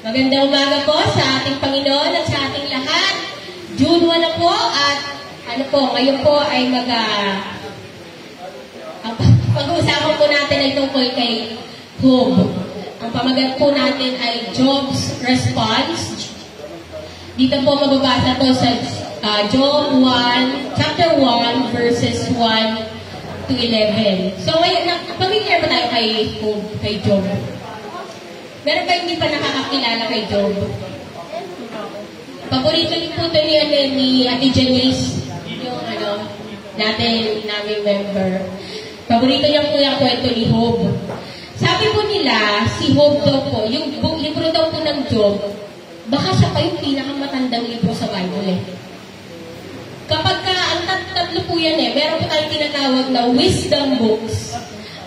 Magandang umaga po sa ating Panginoon at sa ating lahat. June 1 na po at ngayon po ay pag-uusapan po natin ay tungkol kay Job. Ang pamagat po natin ay Job's Response. Dito po mababasa po sa Job 1, chapter 1, verses 1 to 11. So, pamilyar ba tayo kay Job? Meron ba hindi pa nakakakilala kay Job? Paborito din po ito ni Ate Janice, yung namin member. Paborito niya po yung kwento ni Job. Sabi po nila, si Job daw po, yung libro daw po ng Job, baka siya pa yung pinakamatandang libro sa Bible . Kapag ang tatlo po yan meron po tayong tinatawag na wisdom books.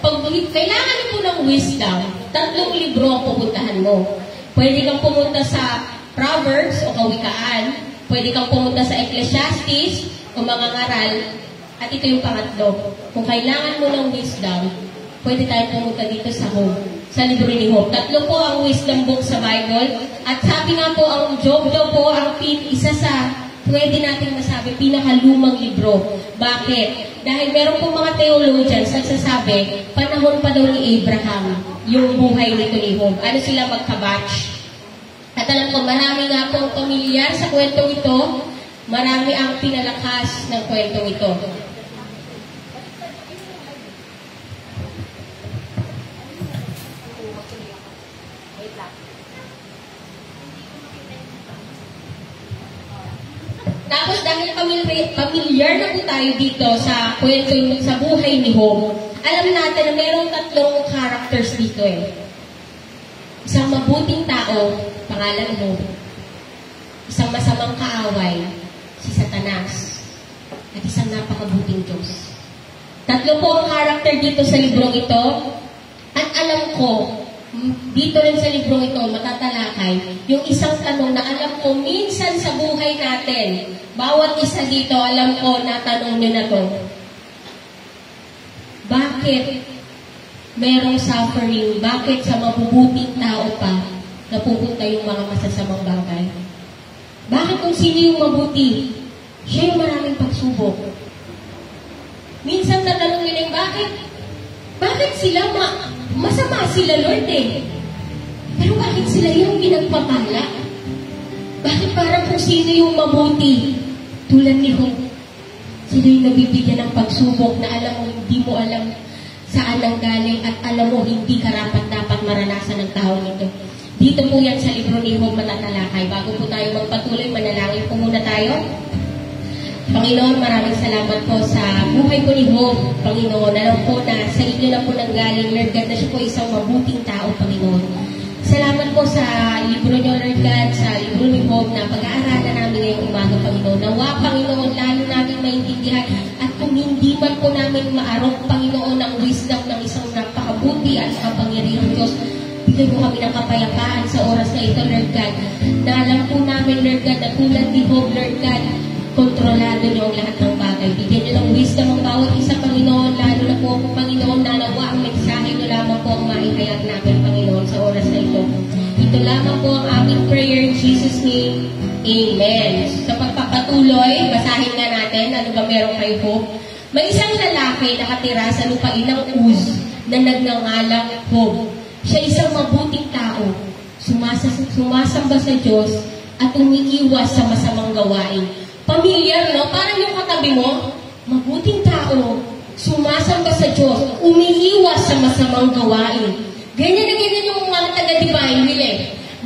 Pag kailangan mo po ng wisdom, 3 libro ang pupuntahan mo. Pwede kang pumunta sa Proverbs o Kawikaan, pwede kang pumunta sa Ecclesiastes o mga ngaral, at ito yung pangatlo. Kung kailangan mo ng wisdom, pwede tayong pumunta dito sa Job, sa libro ni Job. 3 po ang wisdom book sa Bible, at sabi nga po ang Job daw po ang isa sa pwede natin masabi, pinakalumang libro. Bakit? Dahil meron po mga theologians nagsasabi, panahon pa daw ni Abraham, yung buhay nito ni Job. Ano sila magkabatch? At alam ko, marami nga pong pamilyar sa kwentong ito, marami ang pinalakas ng kwentong ito. Tapos dahil pamilyar na po tayo dito sa kwento sa buhay ni Job, alam natin na mayroong 3 characters dito . Isang mabuting tao, pangalan Job. Isang masamang kaaway, si Satanas. At isang napakabuting Diyos. 3 po ang character dito sa librong ito. At alam ko, dito rin sa librong ito, matatalakay, yung isang tanong na alam ko, minsan sa buhay natin, bawat isa dito, alam ko, natanong nyo na to. Bakit merong suffering? Bakit sa mabubuting tao pa, napupunta yung mga masasamang bagay? Bakit kung sino yung mabuti, siya yung maraming pagsubok? Minsan natanong nila, bakit sila masama sila, Lord Pero bakit sila yung ginagpapala? Bakit parang kung sino yung mabuti? Tulad ni Job, sila yung nabibigyan ng pagsubok na alam mo, hindi mo alam saan ang galing at alam mo, hindi karapat-dapat maranasan ng tao nito. Dito po yan sa libro ni Job matatalakay. Bago po tayo magpatuloy, manalangin po muna tayo. Panginoon, maraming salamat po sa buhay po ni Job. Panginoon, alam po na sa inyo na po nanggaling, Lord God, na siya po isang mabuting tao, Panginoon. Salamat po sa libro niyo, Lord God, sa libro ni Job na pag-aaralan namin ngayong umaga, Panginoon. Nawa, Panginoon, lalo namin maintindihan at kung hindi man po namin maarok, Panginoon, ang wisdom ng isang napakabuti at kapangyarihang Diyos, bigay mo kami ng kapayapaan sa oras na ito, Lord God. Na alam po namin, Lord God, na tulad ni Job, Lord God, kontrolado niyo ang lahat ng bagay. Bigyan niyo ng wisdom ang bawat isa, Panginoon, lalo na po ako, Panginoon, na nawa ang mensahe niyo lamang po ang maihayag namin, Panginoon, sa oras na ito. Ito lamang po ang aming prayer in Jesus' name. Amen. Sa pagpapatuloy, basahin nga natin, ano ba meron kay Job? May isang lalaki nakatira sa lupain ng Uz na nagngangalang Job. Siya isang mabuting tao, sumasamba sa Diyos at umiiwas sa masamang gawain. Pamilyar, no? Parang yung katabi mo, mabuting tao, sumasamba sa Diyos, umiiwas sa masamang gawain. Ganyan na ganyan yung mga taga-divine will .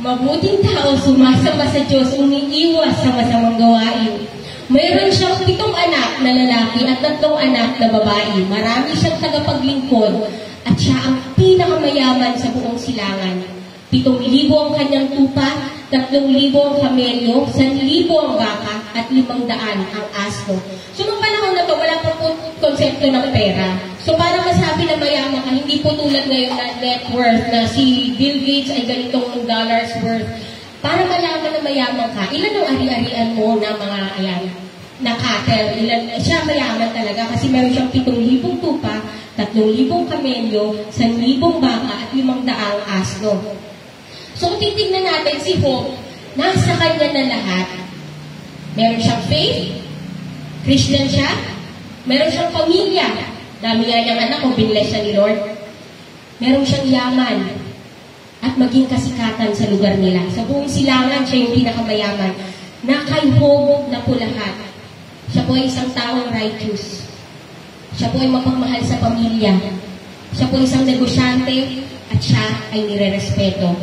Mabuting tao, sumasamba sa Diyos, umiiwas sa masamang gawain. Mayroon siyang 7 anak na lalaki at 3 anak na babae. Marami siyang tagapaglingkod at siya ang pinakamayaman sa buong silangan. 7,000 ang kanyang tupa, 3,000 ang kamelyo, 1,000 ang baka, at 500 ang asno. So, nung panahon na to, wala pa po konsepto ng pera. So, para masabi na mayaman ka, hindi po tulad ngayon na net worth na si Bill Gates ay ganitong dollars worth. Para malaman na mayaman ka, ilan ang ari-arian mo na mga, na cattle, siya mayaman talaga kasi meron siyang 7,000 tupa, 3,000 kamelyo, 1,000 baka, at 500 asno. So kung titignan natin si Job, nasa kanya na lahat. Meron siyang faith, Christian siya, meron siyang pamilya, dami nga niyang anak kung binilay siya ni Lord. Meron siyang yaman, at maging kasikatan sa lugar nila. Sa buong silangan, siya yung pinakamayaman. Na kay Job na po lahat. Siya po ay isang taong righteous. Siya po ay mapagmahal sa pamilya. Siya po ay isang negosyante, at siya ay nirerespeto.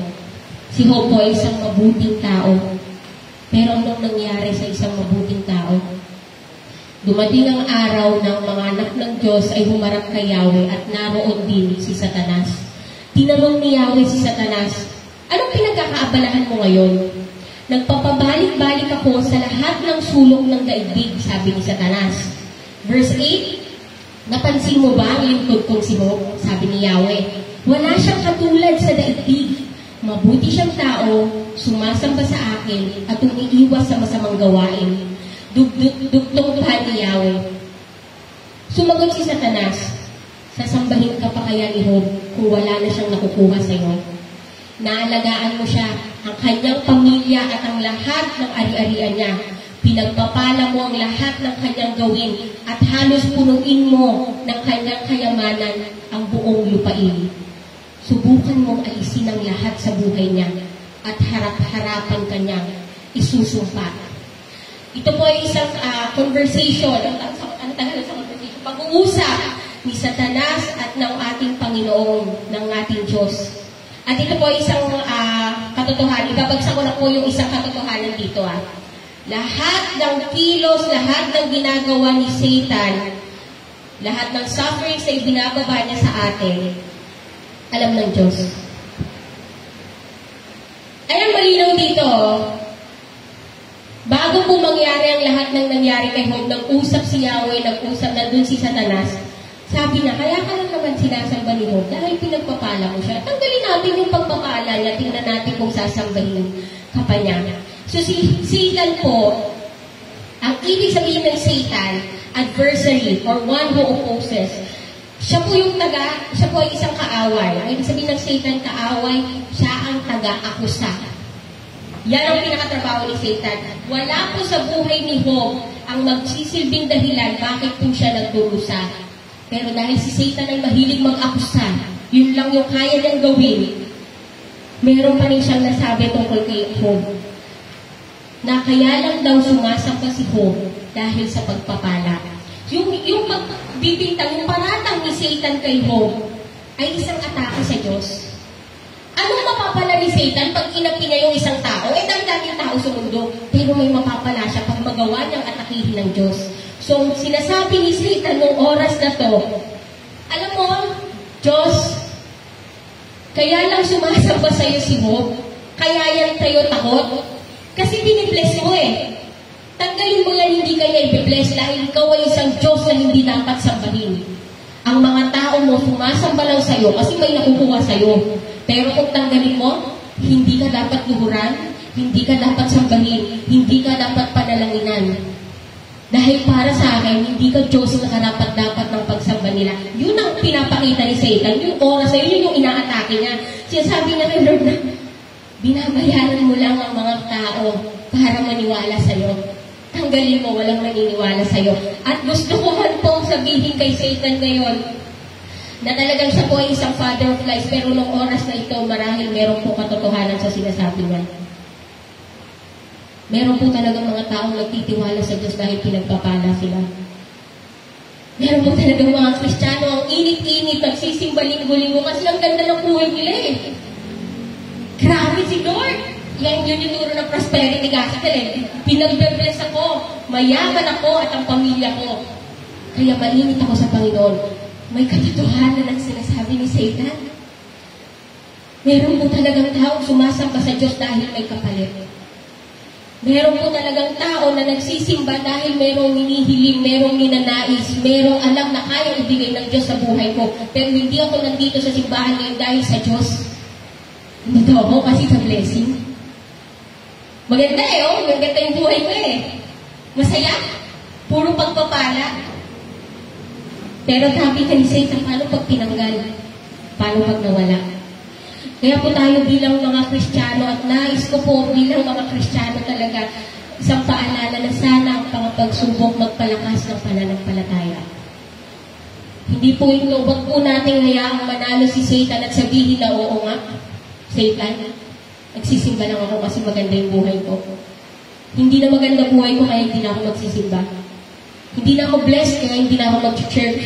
Si Job po ay isang mabuting tao. Pero anong nangyari sa isang mabuting tao? Dumating ang araw ng mga anak ng Diyos ay humarap kay Yahweh at naroon din si Satanas. Tinanong ni Yahweh si Satanas, anong pinagkakaabalahan mo ngayon? Nagpapabalik-balik ako sa lahat ng sulok ng daigdig, sabi ni Satanas. Verse 8, napansin mo ba ang lingkod kong si Job? Sabi ni Yahweh, wala siyang katulad sa daigdig. Mabuti siyang tao, sumasamba sa akin at umiiwas sa masamang gawain. Dugtong tuhan ni Yahweh. Sumagot si Satanas, sasambahin ka pa kaya ni Job kung wala na siyang nakukuha sa iyo? Naalagaan mo siya, ang kanyang pamilya at ang lahat ng ari-arian niya. Pinagpapala mo ang lahat ng kanyang gawin at halos punuin mo ng kanyang kayamanan ang buong lupain. Subukan mong alisin ang lahat sa buhay niya at harap-harapan kanyang isusumpa. Ito po ay isang conversation, ano tagal sa conversation? Pag-uusap ni Satanas at ng ating Panginoon, ng ating Diyos. At ito po ay isang katotohanan. Ibabagsak ko na po yung isang katotohanan dito. Lahat ng kilos, lahat ng ginagawa ni Satan, lahat ng sufferings na ibinababa niya sa atin, alam ng Diyos. Ay, ang malinaw dito, bago po mangyari ang lahat ng nangyari kay Job, nag-usap si Yahweh, nag-usap na dun si Satanas, sabi na, kaya ka lang naman sinasamba ni Job dahil pinagpapala mo siya. Tanggalin natin yung pagpapala niya, tingnan natin kung sasambahin ka pa niya. So si Satan po, ang ibig sabihin ng Satan, adversary or one who opposes. Siya po ay isang kaaway. Ang ibig sabihin ng Satan, kaaway, siya ang taga-akusa. Yan ang pinakatrabaho ni Satan. Wala po sa buhay ni Job ang magsisilbing dahilan bakit po siya nagdurusa. Pero dahil si Satan ay mahilig mag-akusa, yun lang yung kaya niyang gawin, meron pa rin siyang nasabi tungkol kay Job. Na kaya lang daw sumasamba si Job dahil sa pagpapala. Yung pagbibintang, yung paratang ni Satan kay Job ay isang atake sa Diyos. Anong mapapala ni Satan pag inapi niya yung isang tao? Dami-daming tao sa mundo, pero may mapapala siya pag magawa niyang atakihin ng Diyos. So, sinasabi ni Satan nung oras na to, alam mo, Diyos, kaya lang sumasamba sa'yo si Job, kaya yan sa'yo takot, kasi binibless mo eh. Tanggalin mo yan, hindi kanya i-bless dahil ikaw ay isang Diyos na hindi dapat sambahin. Ang mga tao mo sumasamba lang sa'yo kasi may nakukuha sa'yo. Pero kung tanggalin mo, hindi ka dapat luhuran, hindi ka dapat sambahin, hindi ka dapat panalanginan. Dahil para sa akin, hindi ka Diyos na karapat-dapat ng pagsamba nila. Yun ang pinapakita ni Satan. Yung oras sa'yo, yun yung inaatake niya. Sinasabi na kay Lord na, binabayaran mo lang ang mga tao para maniwala sa'yo. Tanggalin mo, walang maniniwala sa'yo. At gusto ko man pong sabihin kay Satan ngayon, na talagang siya po ay isang father of lies, pero nung oras na ito, marahil meron po katotohanan sa sinasabi niya. Meron po talagang mga taong nagtitiwala sa Diyos dahil pinagpapala sila. Meron po talagang mga Kristiyano ang init-init, nagsisimba linggo-linggo kasi ang ganda ng buhay nila eh. Grabe si Lord! Yan yun yung turo ng prosperity gospel eh. Pinagbe-bless ako, mayaman ako at ang pamilya ko. Kaya mainit ako sa Panginoon. May katotohanan ang sinasabi ni Satan. Meron po talagang taong sumasamba sa Diyos dahil may kapalit. Meron po talagang tao na nagsisimba dahil merong hinihiling, merong ninanais, merong alam na kaya ibigay ng Diyos sa buhay ko. Pero hindi ako nandito sa simbahan ngayon dahil sa Diyos. Hindi ako kasi sa blessing. Maganda eh, oh. Maganda yung buhay ko eh. Masaya. Puro pagpapala. Pero sabi ka ni Satan, paano pag tinanggal? Paano pag nawala? Kaya po tayo bilang mga Kristiyano at nais ko po bilang mga Kristiyano talaga isang paalala na sana ang pagsubok magpalakas ng pananampalataya. Hindi po ito, wag po nating hayaang manalo si Satan at sabihin na oo nga, Satan, nagsisimba lang ako kasi maganda yung buhay ko. Hindi na maganda buhay ko kaya hindi na ako magsisimba. Hindi na ako blessed kaya hindi na ako mag-church.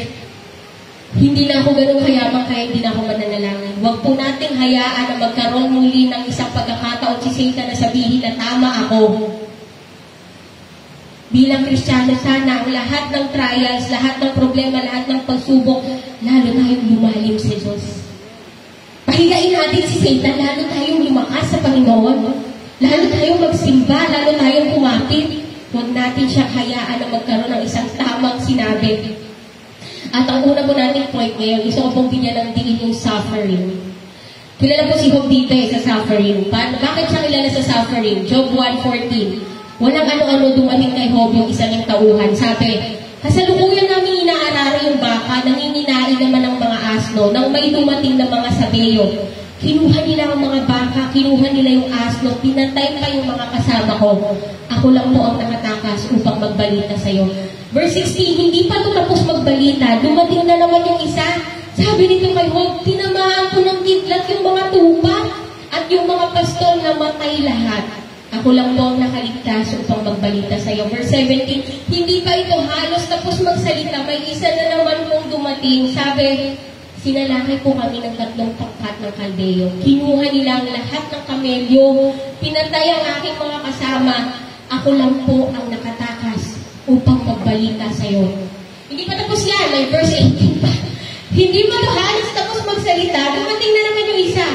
Hindi na ako ganun kayaman kaya hindi na ako mananalangin. Huwag po nating hayaan na magkaroon muli ng isang pagkakataon si Satan na sabihin na tama ako. Bilang Kristiyano, sana ang lahat ng trials, lahat ng problema, lahat ng pagsubok, lalo tayong lumalim sa Diyos. Pahigain natin si Satan, lalo tayong lumakas sa Panginoon. Lalo tayong magsimba, lalo tayong kumapit. Huwag natin siyang hayaan na magkaroon ng isang tamang sinabi. At ang una po natin point ngayon, gusto ko pong bigyan ng diin yung suffering. Kilala po si Job dito sa suffering. Bakit siya kilala sa suffering? Job 1:14. Walang ano-ano dumating kay Job yung isa niyang tauhan. Sabi, kasalukuyan namin inaararo yung baka, nanginginain naman ng mga asno, nang may dumating na mga sabeyo. Kinuha nila ang mga baka, kinuha nila yung asno, pinatay pa yung mga kasama ko. Ako lang po ang nakatakas upang magbalita sa'yo. Verse 16, hindi pa ito tapos magbalita, dumating na naman yung isa. Sabi nito kay Job, tinamaan ko ng kidlat yung mga tupa at yung mga pastol na matay lahat. Ako lang po ang nakaligtas upang magbalita sa iyo. Verse 17, hindi pa ito halos tapos magsalita. May isa na naman pong dumating. Sabi, sinalakay po kami ng 3 pangkat ng kaldeyo. Kinuha nila ang lahat ng kamelyo. Pinatay ang aking mga kasama. Ako lang po ang nakatakas upang magbalita sa iyo. Hindi pa tapos yan. May verse 18 pa. Hindi pa ito halos tapos magsalita. Dumating na naman yung isa.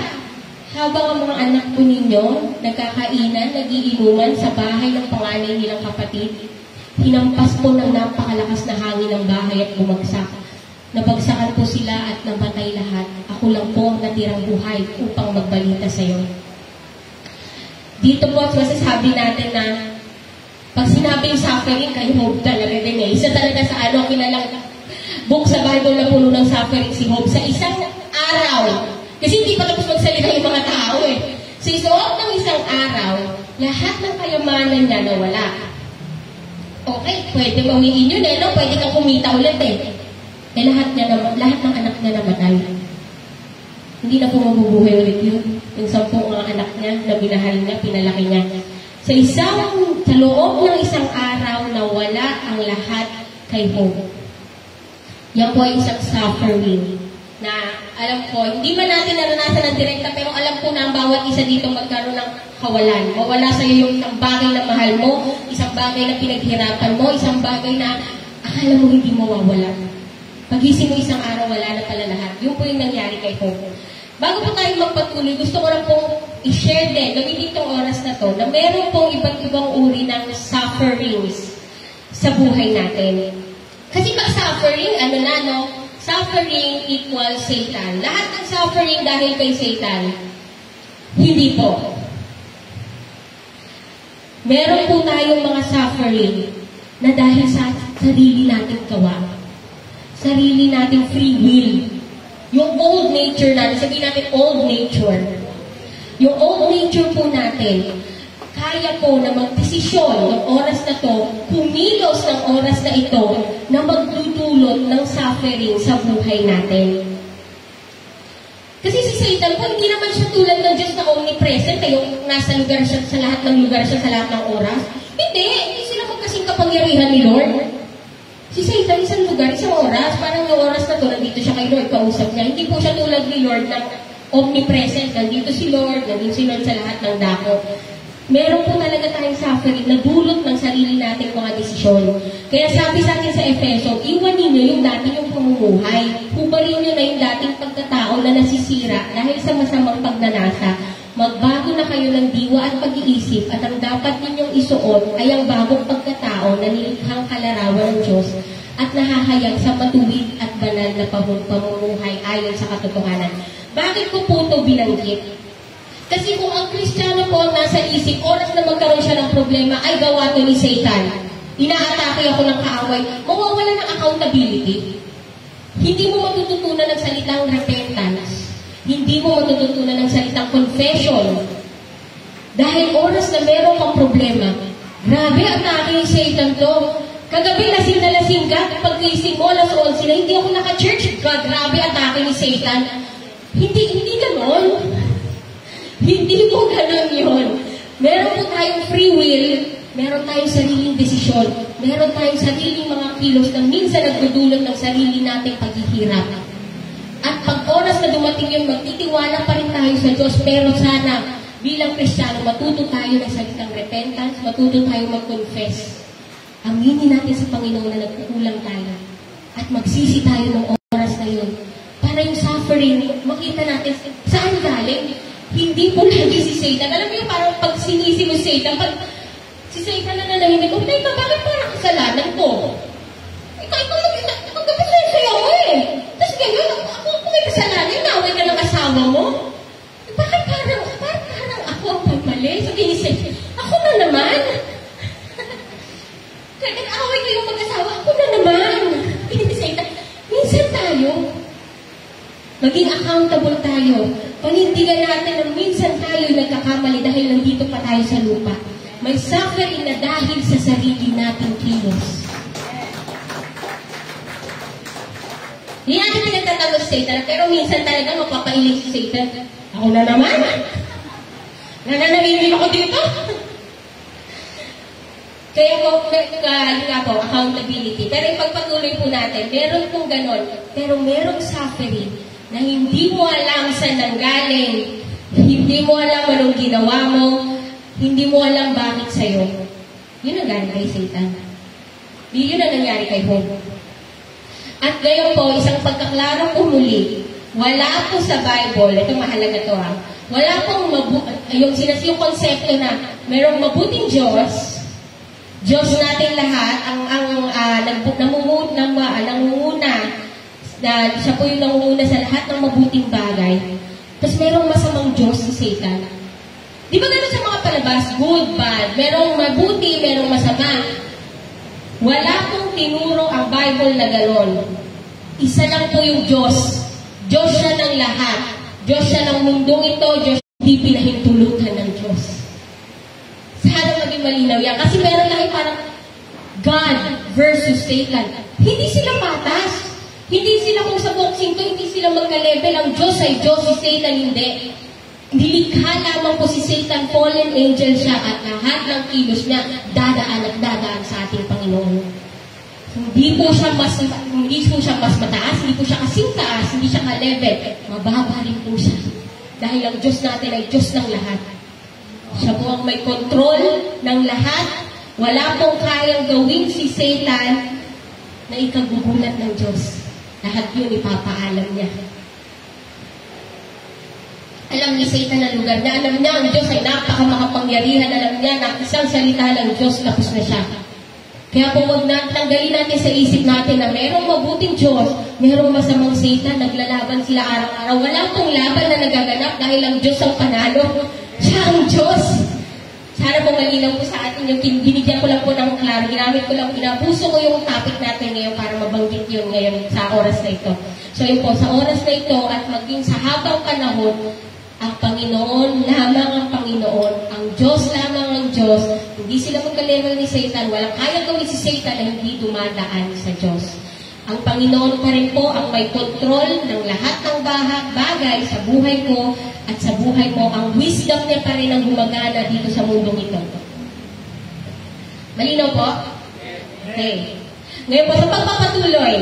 Habang ang mga anak po ninyo nagkakainan, nagiinuman sa bahay ng panganay nilang kapatid, hinampas po ng napakalakas na hangin ng bahay at bumagsak. Nabagsakan po sila at nabatay lahat. Ako lang po ang natirang buhay upang magbalita sa iyo. Dito po masasabi natin na pag sinabi yung suffering, kay Job talaga din eh. Isa talaga sa kinalang book sa Bible na puno ng suffering si Job. Sa isang araw, kasi hindi pa tapos magsalita yung mga tao eh. So, isuot ng isang araw, lahat ng kayamanan niya nawala. Okay, pwede mawiin yun eh, no? Pwede kang kumita ulit eh. Lahat ng anak niya namatay. Hindi na po mabubuhay ulit yun. Yung 10 mga anak niya, na binahal niya, pinalaki niya. Sa loob ng isang araw, nawala ang lahat kay Job. Yan po ay isang suffering na alam ko, hindi man natin naranasan ng direkta, pero alam ko na ang bawat isa dito magkaroon ng kawalan. Mawala sa iyo yung isang bagay na mahal mo, isang bagay na pinaghirapan mo, isang bagay na akala mo hindi mawawala. Pagising mo isang araw, wala na pala lahat. Yun po yung nangyari kay Job. Bago po tayo magpatuloy, gusto ko lang pong i-share din, gawin itong oras na to, na meron pong iba't ibang uri ng sufferings sa buhay natin. Kasi pag suffering, suffering equals Satan. Lahat ng suffering dahil kay Satan. Hindi po. Meron po tayong mga suffering na dahil sa sarili nating gawa. Sarili nating free will. Yung old nature natin, sabihin natin old nature. Yung old nature po natin, kaya po na magdesisyon ng oras na to, kumilos ng oras na ito, na magdudulot ng suffering sa buhay natin. Kasi si Satan po, hindi naman siya tulad ng Diyos na omnipresent, yung nasa lugar siya, sa lahat ng lugar siya, sa lahat ng oras. Hindi sila magkasing kapangyarihan ni Lord. Si Satan, isang lugar, isang oras, parang yung oras na to, nandito siya kay Lord, kausap niya. Hindi po siya tulad ni Lord na omnipresent, nandito si Lord sa lahat ng dako. Meron po talaga tayong suffering na dulot ng sarili nating mga desisyon. Kaya sabi sa atin sa Efeso, iwanin nyo yung dati yung pamumuhay. Hubarin nyo na yung dating pagkatao na nasisira dahil sa masamang pagnanasa. Magbago na kayo ng diwa at pag-iisip at ang dapat ninyong isuot ay ang bagong pagkatao na nilikhang kalarawan ng Diyos at nahahayag sa matuwid at banal na pamumuhay ayon sa katotohanan. Bakit ko po ito binanggit? Kasi kung ang Kristiyano po ang nasa isip, oras na magkaroon siya ng problema, ay gawa to ni Satan. Inaatake ako ng kaaway, mawawala ng accountability. Hindi mo matututunan ng salitang repentance. Hindi mo matututunan ng salitang confession. Dahil oras na meron kang problema, grabe, atake ni Satan to. Kagabi, lasing na lasing ka, pagkising mo, alas 11 na, hindi ako naka-church. Grabe, atake ni Satan. Hindi ganon. Hindi po ganon yun. Meron po tayong free will, meron tayong sariling desisyon, meron tayong sariling mga kilos na minsan nagdudulot ng sarili nating paghihirap. At pag oras na dumating yun, magtitiwala pa rin tayo sa Diyos, pero sana bilang Kristiyano, matuto tayo ng salitang repentance, matuto tayo mag-confess. Aminin natin sa Panginoon na nagkukulang tayo. At magsisi tayo ng oras na yun. Para yung suffering, makita natin saan galing. Hindi po lagi si Satan. Alam mo yung parang pag sinisi mo si Satan, pag si Satan na nanahimik ko, Teka, bakit parang kasalanan ko? Ikaw magkapasaya sa'yo ako eh. Tapos ganyan, ako may kasalanan, naway ka ng asawa mo. Bakit parang ako ang pagmali? So, inisip, ako na naman. Kaya nag-away kayong mag-asawa, ako na naman. Inisip, minsan tayo, maging accountable tayo. Panindigan natin na minsan tayo nagkakamali dahil nandito pa tayo sa lupa. May suffering na dahil sa sarili nating kilos. Hindi natin pinagtatalo si Satan, pero minsan talaga mapapailing si Satan. Ako na naman. Nananahimik ako dito. Kaya po, accountability. Pero ipagpatuloy po natin, meron pong ganon, pero merong suffering na hindi mo alam saan nanggaling, hindi mo alam anong ginawa mo, hindi mo alam bakit sa'yo. Yun ang galing kay Satan. Yun ang nangyari kay Job. At gayon po, isang pagkaklaro po muli, wala po sa Bible, ito mahalaga to ha, wala pong yung konsepto na merong mabuting Diyos natin lahat, nangunguna, na siya po yung nangunguna sa lahat ng mabuting bagay. Tapos merong masamang Diyos si Satan. Di ba gano'n sa mga palabas? Good, bad. Merong mabuti, merong masama. Wala pong tinuro ang Bible na gano'n. Isa lang po yung Diyos. Diyos siya ng lahat. Diyos siya ng mundong ito. Diyos hindi pinahintulutan ng Diyos. Sana maging malinaw yan. Kasi meron lang parang God versus Satan. Hindi sila patas. Hindi sila kung sa boxing to, hindi sila magka-level. Ang Diyos ay Diyos, si Satan hindi. Nilikha lamang po si Satan, fallen angel siya, at lahat ng kilos niya dadaan at dadaan sa ating Panginoon. Hindi po siya mas mataas, hindi po siya kasing taas, hindi siya ka-level. Mababa rin po siya. Dahil ang Diyos natin ay Diyos ng lahat. Siya po ang may control ng lahat. Wala pong kayang gawin si Satan na ikagugulat ng Diyos. Lahat yun ipapaalam niya. Alam ni Satan ang lugar niya. Alam niya ang Diyos ay napakamakapangyarihan. Alam niya na isang salita ng Diyos, tapos na siya. Kaya po huwag tanggalin natin sa isip natin na merong mabuting Diyos, merong masamang Satan, naglalaban sila araw-araw. Wala pong laban na nagaganap dahil ang Diyos ang panalo. Siya ang Diyos. Sana po malinaw po sa atin yung binigyan ko lang po ng klaro. Ginamit ko lang, inabuso ko yung topic natin ngayon para mabanggit yun ngayon sa oras na ito. So yun po, sa oras na ito at maging sa habang panahon, ang Panginoon lamang ang Panginoon, ang Diyos lamang ang Diyos. Hindi sila magka-level ni Satan. Walang kaya gawin si Satan na hindi dumadaan sa Diyos. Ang Panginoon pa rin po ang may kontrol ng lahat ng bagay sa buhay ko at sa buhay mo. Ang wisdom niya pa rin ang gumagana dito sa mundong ito. Malinaw po? Okay. Ngayon po sa pagpapatuloy,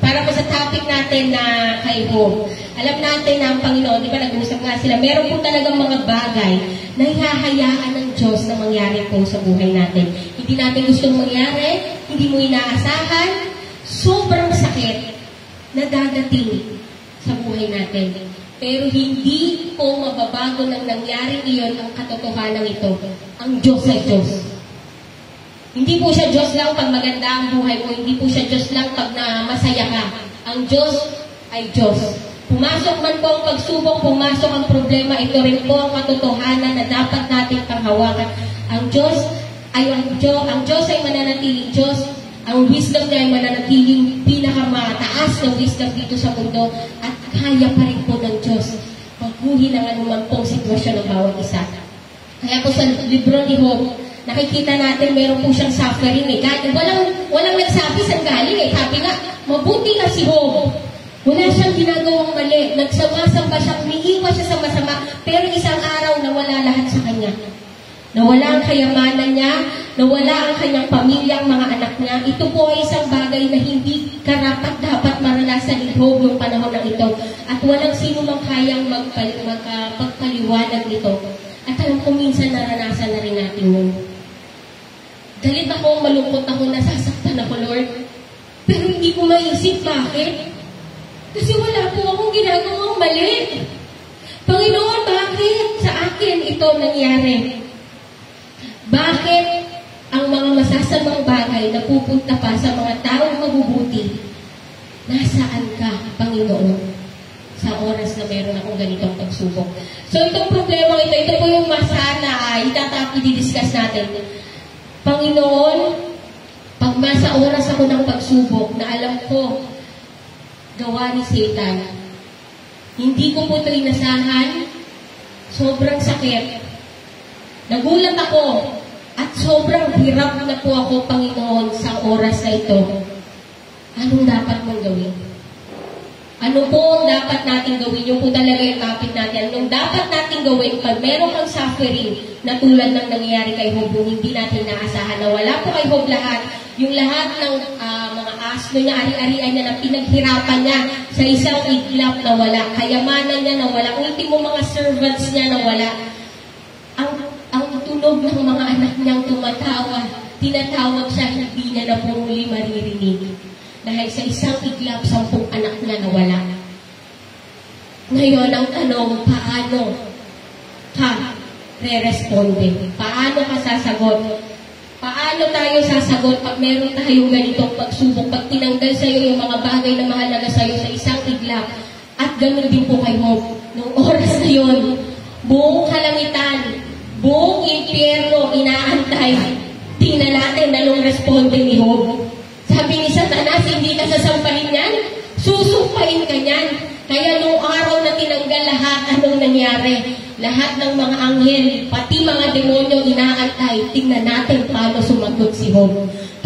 para po sa topic natin na kay Job. Alam natin na ang Panginoon, di ba nag-uusap nga sila, meron po talagang mga bagay na hihahayaan ng Diyos na mangyari po sa buhay natin. Hindi natin gustong mangyari, hindi mo inaasahan, sobrang sakit na dadating sa buhay natin. Pero hindi po mababago ng nangyari iyon ang katotohanan ito. Ang Diyos ay Diyos. Hindi po siya Diyos lang pag maganda ang buhay mo. Hindi po siya Diyos lang pag masaya ka. Ang Diyos ay Diyos. Pumasok man po ang pagsubok, pumasok ang problema, ito rin po ang katotohanan na dapat natin panghawakan. Ang Diyos ay mananatiling Diyos. Ang wisdom niya ay mananatiling pinakamataas na wisdom dito sa mundo at kaya pa rin po ng Diyos guhin ang anuman pong sitwasyon ng bawat isa. Kaya po sa libro ni Job, nakikita natin meron po siyang suffering eh. Kahit walang nagsabi saan galing eh. Sabi nga, mabuti na si Job. Wala siyang ginagawang mali. Nagsama-samba siya, umiiwas siya sa masama. Pero isang araw, nawala lahat sa kanya. Nawala ang kayamanan niya, nawala ang kanyang pamilya, ang mga anak niya. Ito po ay isang bagay na hindi karapat-dapat maranasan ni Job noong panahon na ito. At walang sino mang kayang magpaliwanag nito. At alam ko minsan naranasan na rin natin yun. Galit ako, malungkot ako, nasasaktan ako, Lord. Pero hindi ko maisip bakit. Kasi wala po akong ginagawang mali. Panginoon, bakit sa akin ito nangyari? Bakit ang mga masasamang bagay na pupunta pa sa mga taong mabubuti? Nasaan ka, Panginoon? Sa oras na meron akong ganitong pagsubok. So itong problema ito po yung masana ay i-discuss natin. Panginoon, pag nasa oras ako ng pagsubok na alam ko, gawa ni Satan, hindi ko po ito inasahan, sobrang sakit. Nagulat ako at sobrang hirap na po ako, Panginoon, sa oras na ito. Anong dapat mong gawin? Ano po ang dapat natin gawin? Yung po talaga yung topic natin. Anong dapat natin gawin pag meron kang suffering na tulad ng nangyayari kay Job, hindi natin naasahan na wala po kay Job lahat. Yung lahat ng mga asno niya, ari-arian niya na pinaghirapan niya sa isang iglap na wala. Kayamanan niya na wala. Ultimo mga servants niya na wala. Ang tunog ng mga anak niyang tumatawa, tinatawag siya, hindi niya na po muli maririnig. Dahil sa isang iglap, 10 anak niya nawala. Ngayon, ang tanong, paano ka re-responde? Paano ka sasagot? Paano tayo sasagot pag meron tayong ganitong pagsubok? Pag tinanggal sa'yo yung mga bagay na mahalaga sa'yo sa isang iglap, at ganoon din po kay Job. Noong oras na yun, buong kalangitan, buong impyerno, inaantay. Tingnan natin anong responde ni Job. Sabi ni Satanas, hindi ka sasampahin yan, susumpahin ka yan. Kaya nung araw na tinanggal lahat, anong nangyari? Lahat ng mga anghel, pati mga demonyo inaantay. Tingnan natin paano sumagot si Job.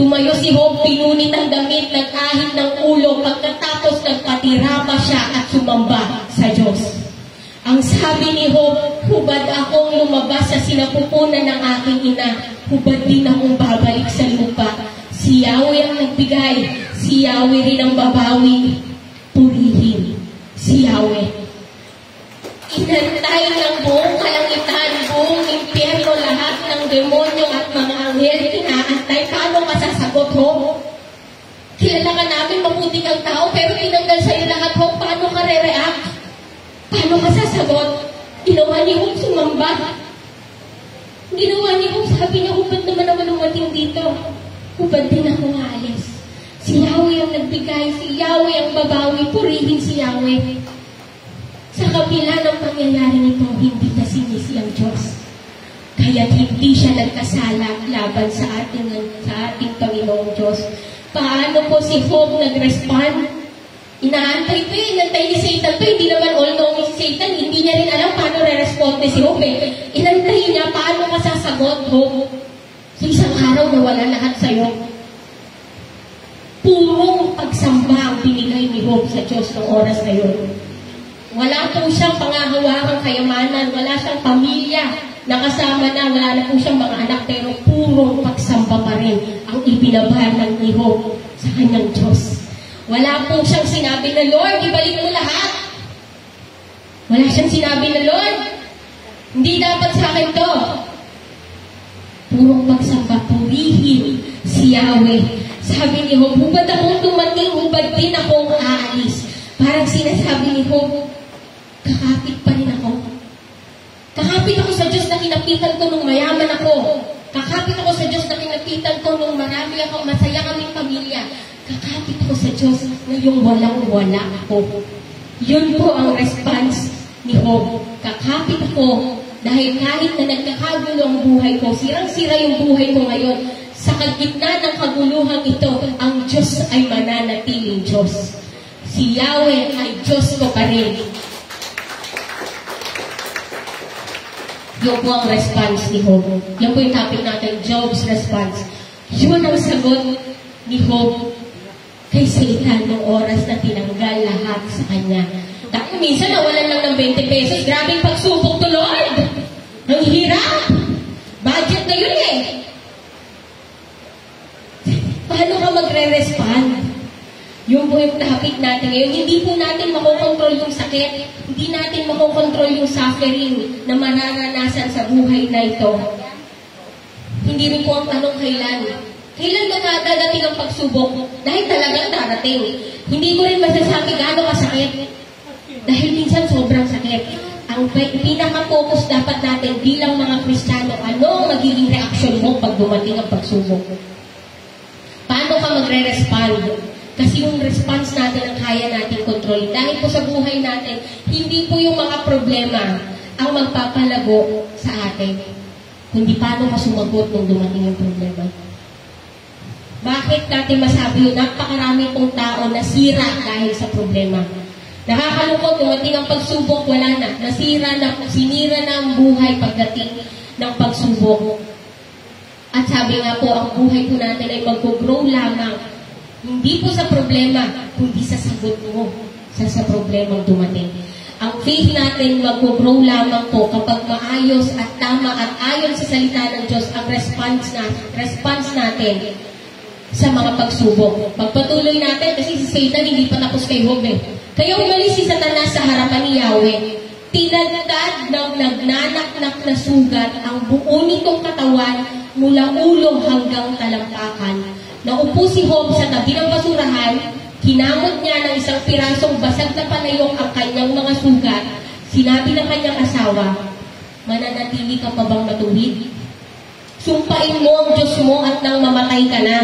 Tumayo si Job, pinunit ang damit, nag-ahit ng ulo, pagkatapos nagpatirama siya at sumamba sa Diyos. Ang sabi ni Job, hubad akong lumabas sa sinapupunan ng aking ina, hubad din akong babalik sa lupa. Si Yahweh ang nagbigay, si Yahweh rin ang babawi, purihin si Yahweh. Inantay ng buong kalangitan, buong impyerno, lahat ng demonyo at mga anghel, inaantay. Paano ka sasagot, Job? Kilala ka namin, mabuti kang tao, pero tinanggal sa'yo lahat, Job. Paano ka re-react? Paano ka sasagot? Ginawa ni Job, sumamba. Ginawa ni Job, sabi niya, hubad naman ako lumating dito. Hubad din ako alis. Si Yahweh ang nagbigay, si Yahweh ang babawi, purihin si Yahweh. Sa kabila ng pangyayari nito, hindi na sinisi ang Diyos. Kaya hindi siya nagkasala laban sa ating Panginoong Diyos. Paano po si Job nag-respond? Inaantay pa inantay ni Satan pa. Hindi naman all-knowing si Satan. Hindi niya rin alam paano re-responde si Job. Inantay niya paano ka sasagot, Job. Sa isang araw na wala lahat sa'yo. Purong pagsamba ang binigay ni Job sa Diyos ng oras na yun. Wala po siyang pangahawakang kayamanan, wala siyang pamilya, nakasama na, wala na po siyang mga anak, pero purong pagsamba pa rin ang ibinabahan ni Job sa kanyang Diyos. Wala po siyang sinabi na, Lord, ibalik mo lahat. Wala siyang sinabi na, Lord, hindi dapat sa akin to. Purong pagsamba, purihin si Yahweh. Sabi ni Job, hubad akong dumating, hubad din akong aalis. Parang sinasabi ni Job, kakapit pa rin ako. Kakapit ako sa Diyos na kinapitan ko nung mayaman ako. Kakapit ako sa Diyos na kinapitan ko nung marami ako, masaya kaming pamilya. Kakapit ako sa Diyos ngayong walang-wala ako. Yun po ang response ni Job. Kakapit ako dahil kahit na nagkakagulo ang buhay ko, sirang-sira yung buhay ko ngayon, sa kagitna ng kaguluhan ito, ang Diyos ay mananatiling Diyos. Si Yahweh ay Diyos ko pa rin. Yun po ang response ni Job. Yan po yung topic natin, Job's response. Yun ang sagot ni Job kay Satan ng oras na tinanggal lahat sa kanya. Dahil minsan nawalan lang ng 20 pesos, grabing pagsubok to Lord. Ang hirap. Budget na yun eh. Paano ka magre-respond? Yung po yung topic natin ngayon. Hindi po natin makokontrol yung sakit. Hindi natin makokontrol yung suffering na mararanasan sa buhay na ito. Hindi rin po ang tanong kailan. Kailan ba dadating ang pagsubok? Dahil talagang darating. Hindi ko rin masasabi gaano kasakit. Dahil minsan sobrang sakit. Ang pinaka-focus dapat natin bilang mga Kristiyano, ano ang magiging reaksyon mo pag dumating ang pagsubok? Paano ka magre-respond? Kasi yung response natin ang kaya natin kontrolin. Dahil po sa buhay natin, hindi po yung mga problema ang magpapalago sa atin. Kundi paano ka sumagot nung dumating yung problema. Bakit natin masabi yun? Napakarami pong tao nasira dahil sa problema. Nakakalungkot, dumating ang pagsubok, wala na. Sinira na ang buhay pagdating ng pagsubok. At sabi nga po, ang buhay po natin ay mag-grow lamang. Hindi po sa problema, kundi sa sagot mo sa problemang dumating. Ang faith natin mag-grow lamang po kapag maayos at tama at ayon sa salita ng Diyos ang response natin sa mga pagsubok. Pagpatuloy natin, kasi si Satan hindi pa tapos kay Job eh. Kaya umalis si Satanas sa harapan ni Yahweh. Tinadtad ng nagnanaknak na sugat ang buo nitong katawan mula ulo hanggang talampakan. Naupo si Job sa tabi ng basurahan, kinamot niya ng isang pirasong basag na panayok ang kanyang mga sugat. Sinabi ng kanyang asawa, mananatili ka pa bang matuwid? Sumpain mo ang Diyos mo at nang mamatay ka na.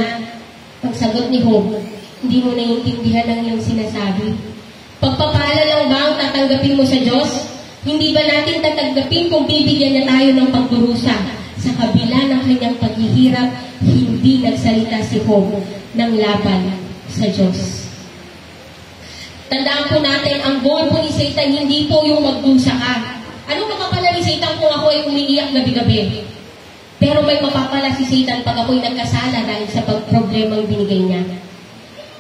Ang sagot ni Job, hindi mo naiintindihan ang iyong sinasabi. Pagpapala lang ba ang tatanggapin mo sa Diyos? Hindi ba natin tatanggapin kung bibigyan niya tayo ng pagdurusa? Sa kabila ng kanyang paghihirap, hindi nagsalita si Job ng laban sa Diyos. Tandaan po natin, ang goal po ni Satan, hindi po yung magdusa ka. Ano mapapala ni Satan kung ako ay umiiyak gabi-gabi? Pero may mapapala si Satan pag ako'y nagkasala dahil sa problemang binigay niya.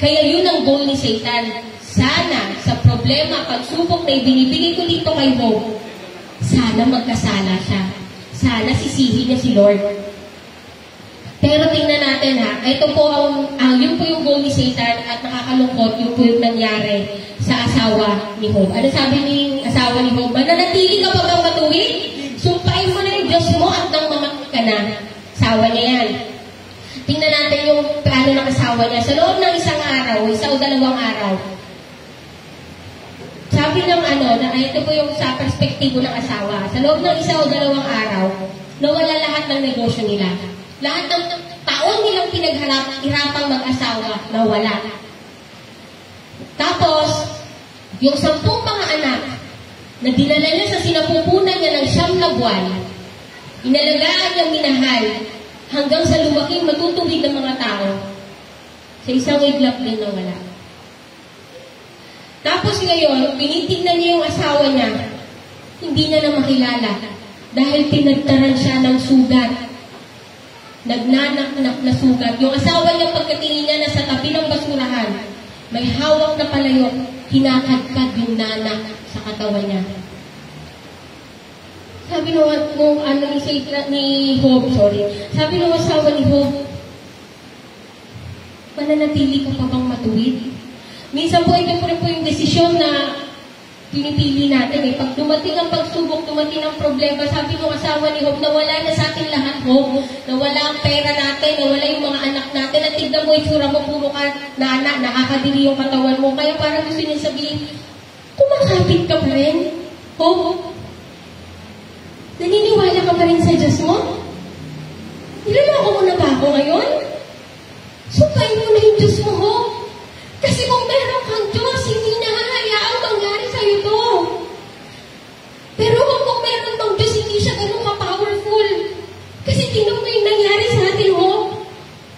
Kaya yun ang goal ni Satan. Sana sa problema, pagsubok na ibinibigay ko dito kay Job, sana magkasala siya. Sana sisihin niya si Lord. Pero tingnan natin ha, ito po yun po yung goal ni Satan at nakakalungkot yun po yung nangyari sa asawa ni Job. Ano sabi ni asawa ni Job? Mananatili ka pa bang matuwid? Sumpain mo na yung Diyos mo at nang mamatay ka na. Asawa niya yan. Tingnan natin yung plano ng asawa niya. Sa loob ng isang araw, isa o dalawang araw, sabi ng ito po yung sa perspektibo ng asawa. Sa loob ng isa o dalawang araw, nawala lahat ng negosyo nila. Lahat ng taon nilang pinaghirapang mag-asawa, nawala. Tapos, yung 10 mga anak na dinala niya sa sinapupunan niya ng 9 na buwan, inalagaan niyang minahal hanggang sa lumaking matutuwid ng mga tao, sa isang iglap din nawala. Tapos ngayon, pinitignan niya yung asawa niya, hindi niya na makilala dahil pinagtaran siya ng sugat. Nagnanaknak na sugat. Yung asawa niya pagkatingin niya na sa tabi ng basurahan, may hawak na palayok, kinakadkad yung nanak sa katawan niya. Sabi ni Job, sabi ng asawa ni Job, mananatili ka pa bang matuwid? Minsan po ito po yung desisyon na pinipili natin. Pag dumating ang pagsubok, dumating ang problema, sabi ng asawa ni Job, nawala na sa atin lahat, Job. Nawala ang pera natin, nawala yung mga anak natin. At tignan mo, itsura mo, puro ka naanak, nakakadiri yung katawan mo. Kaya parang gusto niya sabihin, kumakapit ka pa rin, Job. Naniniwala ka pa rin sa Diyos mo? Niloloko mo na ba ako ngayon? Sumpain mo na yung Diyos mo, Job. Kasi kung meron kang Diyos, hindi na hahayaang mangyari sa'yo to. Pero kung meron kang Diyos, hindi siya ganun ka-powerful. Kasi tingnan mo yung nangyari sa atin, Job.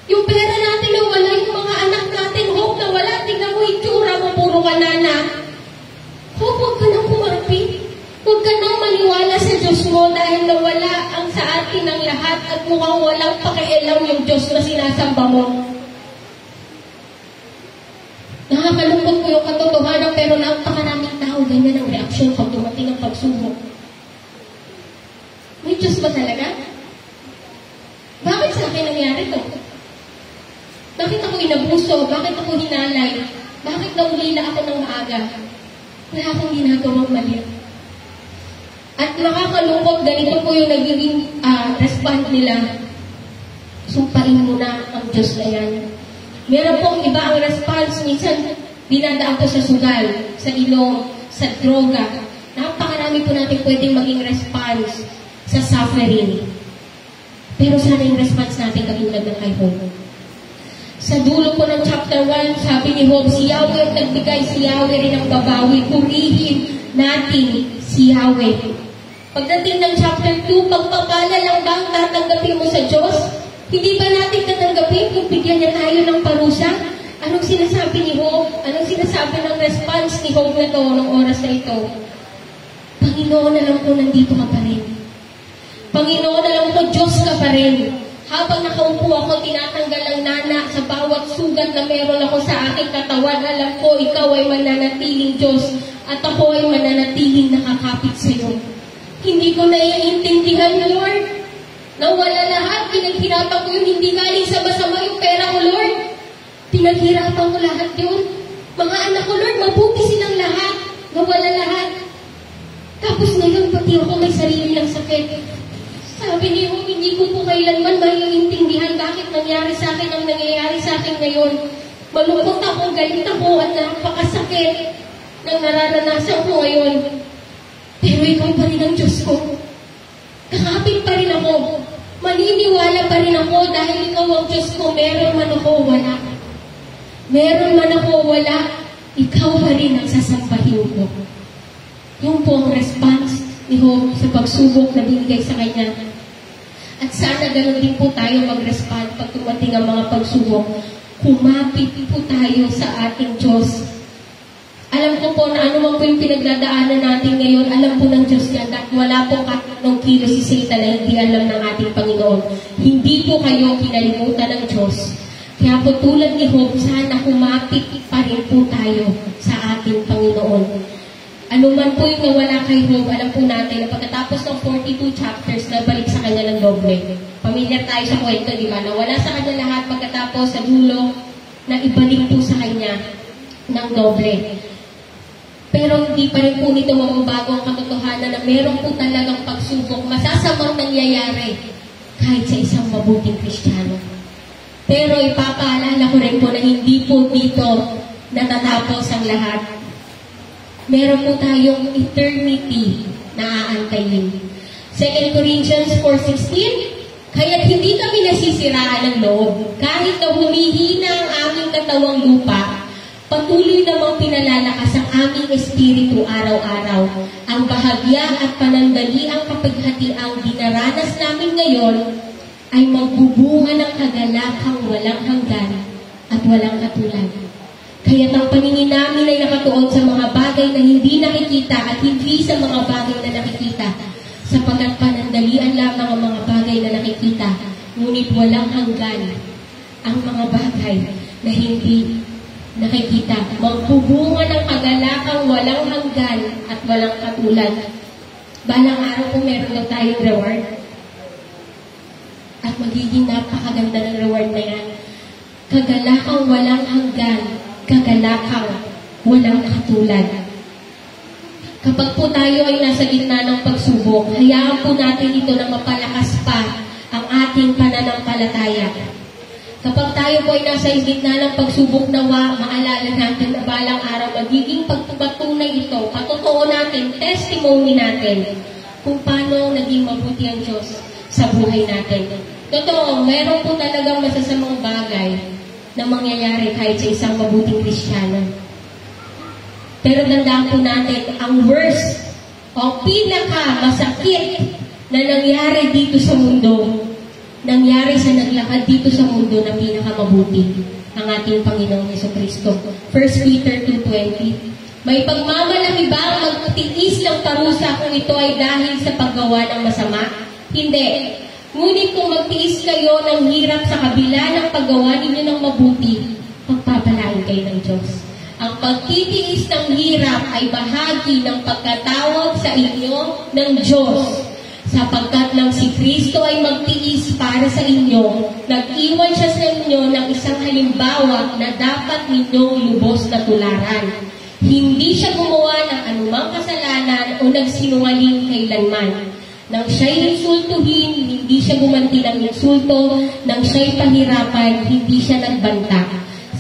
Yung pera natin na wala, yung mga anak natin, Job, na wala. Tingnan mo itsura mo, puro ka na. Job, huwag ka nang kumarapit. Huwag ka nang maniwala sa Diyos mo dahil nawala at mukhang walang pakialam yung Diyos na sinasamba mo. Nakakalungkot po yung katotohanan, pero napakaraming tao ganyan ang reaksyon pag dumating ang pagsubok. May Diyos ba talaga? Bakit sa akin nangyari to? Bakit ako inabuso? Bakit ako hinalay? Bakit naulila ako ng maaga? Wala akong ginagawang mali. At nakakalungkot, ganito po yung nagiging response nila. Sumpain mo na ang Diyos na yan. Meron pong iba ang response. Minsan, dinadaan po sa sugal, sa ilong, sa droga. Napakarami po natin pwedeng maging response sa suffering. Pero sana yung response natin katulad ng kay Job. Sa dulo po ng chapter 1, sabi ni Job, si Yahweh ang nagbigay, si Yahweh rin ang babawi. Purihin natin si Yahweh. Pagdating ng chapter 2, pagpapala lang ba ang tatanggapin mo sa Diyos? Hindi ba natin tatanggapin kung bigyan niya tayo ng parusa? Anong sinasabi ni Job? Anong sinasabi ng response ni Job na to ng oras na ito? Panginoon, alam ko nandito ka pa rin. Panginoon, alam ko Diyos ka pa rin. Habang nakaupo ako, tinatanggal ang nana sa bawat sugat na meron ako sa aking katawan. Alam ko, ikaw ay mananatiling Diyos at ako ay mananatiling nakakapit sa iyo. Hindi ko naiintindihan, Lord, na wala lahat. Pinaghirapan ko yun. Hindi galing sa masama yung pera ko, Lord. Pinaghirapan ko lahat yun. Mga anak ko, Lord, mabuti silang lahat. Nawala lahat. Tapos ngayon, pati ako may sarili ng sakit. Sabi niyo, hindi ko po kailanman maiintindihan bakit nangyari sa akin ang nangyayari sa akin ngayon. Malungkot ako, galit ako, at napakasakit ng nararanasan ko ngayon. Pero ikaw pa rin ang Diyos ko. Kakapit pa rin ako. Maniniwala pa rin ako dahil ikaw ang Diyos ko. Meron man ako, wala. Meron man ako, wala. Ikaw pa rin ang sasambahin ko. Yung po ang response ni Job sa pagsubok na binigay sa kanya. At sana ganoon din po tayo mag-respond pag tumating ang mga pagsubok. Kumapit po tayo sa ating Diyos. Alam ko po na ano man po yung pinagdadaanan natin ngayon, alam po ng Diyos yan at wala po katong kilo si Satan na hindi alam ng ating Panginoon. Hindi po kayo kinalimutan ng Diyos. Kaya po tulad ni Job, sana kumapit pa rin po tayo sa ating Panginoon. Ano man po yung nawala kay Job, alam po natin na pagkatapos ng 42 chapters, nabalik sa kanya ng doble. Pamilyar tayo sa kwento, di ba? Nawala sa kanya lahat pagkatapos sa dulo na ibalik po sa kanya ng doble. Pero hindi pa rin po nito mababago ang katotohanan na meron po talagang pagsubok, masasamang nangyayari kahit sa isang mabuting Kristiyano. Pero ipapaalala ko rin po na hindi po dito natatapos ang lahat. Meron po tayong eternity na aantayin. 2 Corinthians 4:16, kaya't hindi kami nasisiraan ng loob. Kahit na humihina ang aming katawang lupa, patuloy namang pinalalakas ang aming espiritu araw-araw. Ang bahagya at panandali ang kapighatiang dinaranas namin ngayon ay magbubunga ng kagalakang walang hanggan at walang katulad. Kaya't ang paningin namin ay nakatuon sa mga bagay na hindi nakikita at hindi sa mga bagay na nakikita, sapagkat panandalian lamang ang mga bagay na nakikita, ngunit walang hanggan ang mga bagay na hindi nakikita. Magbubunga ng kagalakang walang hanggan at walang katulad. Balang araw po meron daw tayong reward. At magiging napakaganda ng reward na yan. Kagalakang walang hanggan, kagalakang walang katulad. Kapag po tayo ay nasa gitna ng pagsubok, hayaan po natin ito na mapalakas pa ang ating pananampalataya. Kapag tayo po ay nasa gitna ng pagsubok, nawa, maalala natin na balang araw magiging pagpatunay ito, patotoo natin, testimony natin kung paano naging mabuti ang Diyos sa buhay natin. Totoo, meron po talagang masasamang bagay na mangyayari kahit sa isang mabuting Kristiyano. Pero tandaan po natin, ang worst o pinaka-masakit na nangyari dito sa mundo, nangyari sa naglakad dito sa mundo na pinaka-mabuti, ang ating Panginoong Jesucristo. 1 Peter 2:20, may pagmamalaki ba ang magtiis ng parusa kung ito ay dahil sa paggawa ng masama? Hindi. Ngunit kung magtiis kayo ng hirap sa kabila ng paggawa ninyo ng mabuti, pagpapalain kayo ng Diyos. Ang pagtitiis ng hirap ay bahagi ng pagkatawag sa inyo ng Diyos. Sapagkat lang si Kristo ay magtiis para sa inyo, nag-iwan siya sa inyo ng isang halimbawa na dapat ninyong lubos na tularan. Hindi siya gumawa ng anumang kasalanan o nagsinungaling kailanman. Nang siya'y insultuhin, hindi siya gumanti ng insulto. Nang siya'y pahirapan, hindi siya nagbanta.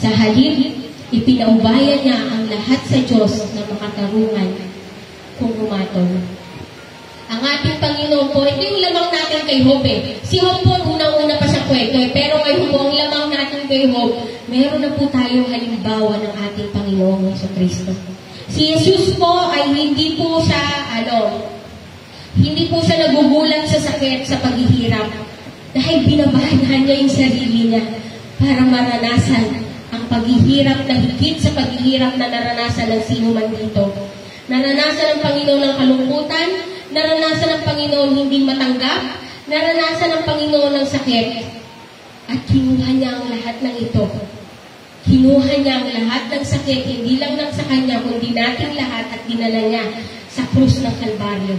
Sa halip, ipinaubaya niya ang lahat sa Diyos na makatarungan kung humatol. Ang ating Panginoon po, ito yung lamang natin kay Job eh. Si Job po, unang-una pa siya kwento eh. Pero ngayon po, ang lamang natin kay Job, meron na po tayong halimbawa ng ating Panginoong Jesucristo. Si Jesus po ay hindi po siya nagugulat sa sakit, sa paghihirap. Dahil binabahan niya yung sarili niya para maranasan ang paghihirap na higit sa paghihirap na naranasan ng sino man dito. Naranasan ng Panginoon ng kalungkutan, naranasan ng Panginoon hindi matanggap, naranasan ng Panginoon ng sakit, at kinuha niya ang lahat ng ito. Kinuha niya ang lahat ng sakit, hindi lang sa Kanya, kundi nating lahat at dinala niya sa krus ng Kalbaryo.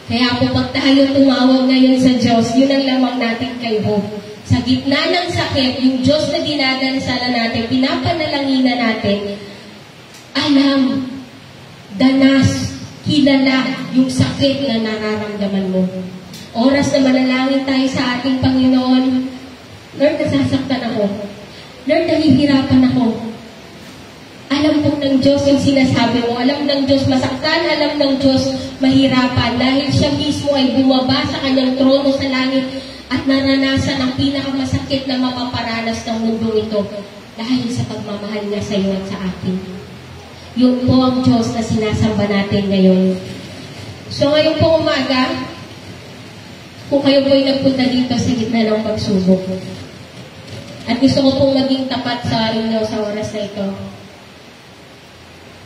Kaya po pag tayo tumawag ngayon sa Diyos, yun ang lamang natin kay Job. Sa gitna ng sakit, yung Diyos na dinadansala natin, pinapanalanginan natin, alam, danas, kilala yung sakit na nararamdaman mo. Oras na manalangin tayo sa ating Panginoon, Lord, nasasaktan ako. Lord, nahihirapan ako. Alam po ng Diyos yung sinasabi mo. Alam ng Diyos masaktan, alam ng Diyos mahirapan. Dahil siya mismo ay bumaba sa kanyang trono sa langit at naranasan ang pinakamasakit na mapaparanas ng mundong ito dahil sa pagmamahal niya sa iyo at sa akin. Yun po ang Diyos na sinasamba natin ngayon. So ngayon po umaga, kung kayo po ay nagpunta dito sa gitna ng pagsubok, at gusto ko pong maging tapat sa inyo sa oras na ito,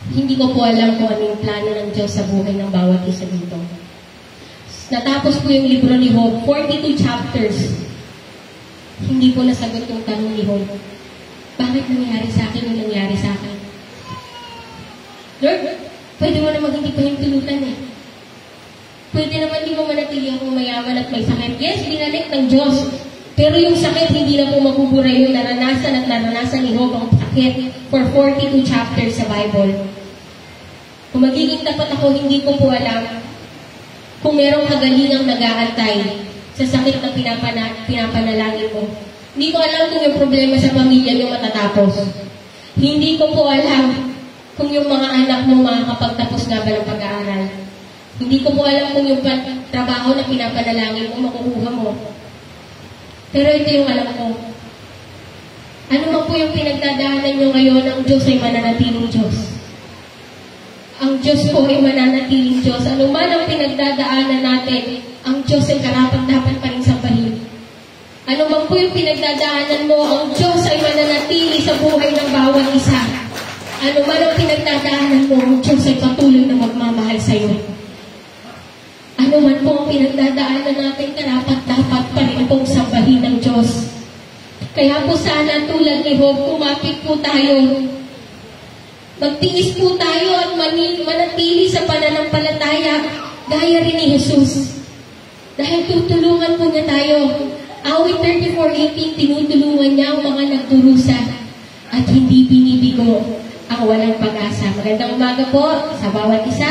hindi ko po alam kung ano yung plano ng Diyos sa buhay ng bawat isa dito. Natapos po yung libro ni Job, 42 chapters. Hindi po nasagot yung tanong ni Job. Bakit nangyari sa akin yung nangyari sa akin? Lord, pwede mo naman hindi pahintulutan eh. Pwede naman di mo manatili akong mayaman at may sakit. Yes, binalik ng Diyos. Pero yung sakit, hindi na po mabubura yung naranasan at naranasan ni Job ang sakit for 42 chapters sa Bible. Kung magiging tapat ako, hindi ko po alam kung merong kagalingang nag-aantay sa sakit na pinapanalangin mo. Hindi ko alam kung yung problema sa pamilya nyo matatapos. Hindi ko po alam kung yung mga anak mo makakapagtapos nga ba ng pag-aaral. Hindi ko po alam kung yung trabaho na pinapanalangin mo makukuha mo. Pero ito yung alam ko. Ano man po yung pinagdadaanan nyo ngayon, ang Diyos ay mananatiling Diyos. Ang Diyos po ay mananatiling Diyos. Ano man ang pinagdadaanan natin, ang Diyos ay karapat-dapat pa rin sambahin. Ano man po yung pinagdadaanan mo, ang Diyos ay mananatili sa buhay ng bawat isa. Ano man ang pinagdadaanan mo, ang Diyos ay patuloy na magmamahal sa iyo. Ano man po ang pinagdadaanan natin, karapat-dapat pa rin pong sambahin ng Diyos. Kaya po sana tulad ni Job, kumapit po tayo. Magtiis po tayo at manatili sa pananampalataya gaya rin ni Jesus. Dahil tutulungan po niya tayo. Awit 34:18, tinutulungan niya ang mga nagdurusa at hindi binibigo ang walang pag-asa. Magandang umaga po sa bawat isa.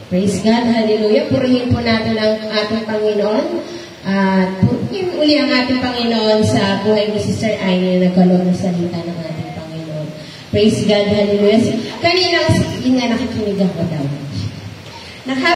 Praise God, hallelujah. Purihin po natin ang ating Panginoon. At purihin uli ang ating Panginoon sa buhay ni Sister Aine na nagkaloob ng salita ng ating Panginoon. Praise God, hallelujah. Kanina, nakikinig ako daw.